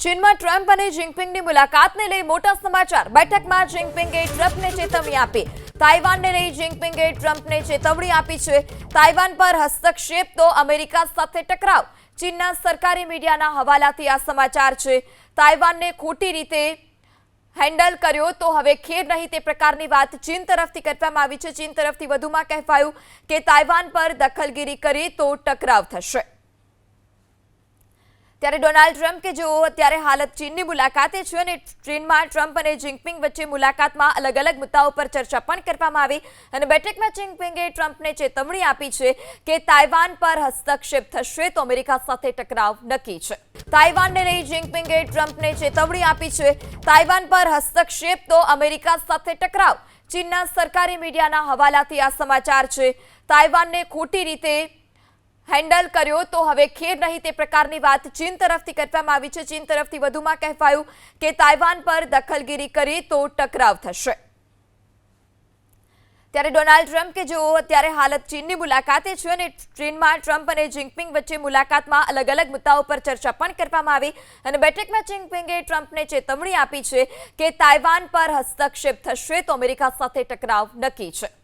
ચીનમાં ટ્રમ્પ અને જિનપિંગની મુલાકાતને લઈ મોટા સમાચાર। બેઠકમાં જિનપિંગે ટ્રમ્પને ચેતવણી આપી। તાઇવાનને લઈ જિનપિંગે ટ્રમ્પને ચેતવણી આપી છે। તાઇવાન પર હસ્તક્ષેપ તો અમેરિકા સાથે ટકરાવ। ચીનના સરકારી મીડિયાના હવાલાથી આ સમાચાર છે। તાઇવાનને ખોટી રીતે હેન્ડલ કર્યો તો હવે ખેર નહીં તે પ્રકારની વાત ચીન તરફથી કરવામાં આવી છે। ચીન તરફથી વધુમાં કહેવાયું કે તાઇવાન પર દખલગીરી કરી તો ટકરાવ થશે। ત્યારે ડોનાલ્ડ ટ્રમ્પ કે જેઓ અત્યારે હાલત ચીનની મુલાકાતે છે અને ચીનમાં ટ્રમ્પ અને જિનપિંગ વચ્ચે મુલાકાતમાં અલગ અલગ મુદ્દાઓ પર ચર્ચા પણ કરવામાં આવી અને બેઠકમાં જિનપિંગે ટ્રમ્પને ચેતવણી આપી છે કે તાઇવાન પર હસ્તક્ષેપ થશે તો અમેરિકા સાથે ટકરાવ નક્કી છે। તાઇવાનને લઈ જિનપિંગે ટ્રમ્પને ચેતવણી આપી છે। તાઇવાન પર હસ્તક્ષેપ તો અમેરિકા સાથે ટકરાવ। ચીનના સરકારી મીડિયાના હવાલાથી આ સમાચાર છે। તાઇવાનને ખોટી રીતે હેન્ડલ કર્યો તો હવે ખેર નહીં તે પ્રકારની વાત ચીન તરફથી કરવામાં આવી છે। ચીન તરફથી વધુમાં કહેવાયું કે તાઇવાન પર દખલગીરી કરી તો ટકરાવ થશે। ત્યારે ડોનાલ્ડ ટ્રમ્પ કે જેઓ અત્યારે હાલત ચીનની મુલાકાતે છે અને ચીનમાં ટ્રમ્પ અને જિનપિંગ વચ્ચે મુલાકાતમાં અલગ અલગ મુદ્દાઓ પર ચર્ચા પણ કરવામાં આવી અને બેઠકમાં જિનપિંગે ટ્રમ્પને ચેતવણી આપી છે કે તાઇવાન પર હસ્તક્ષેપ થશે તો અમેરિકા સાથે ટકરાવ નક્કી છે।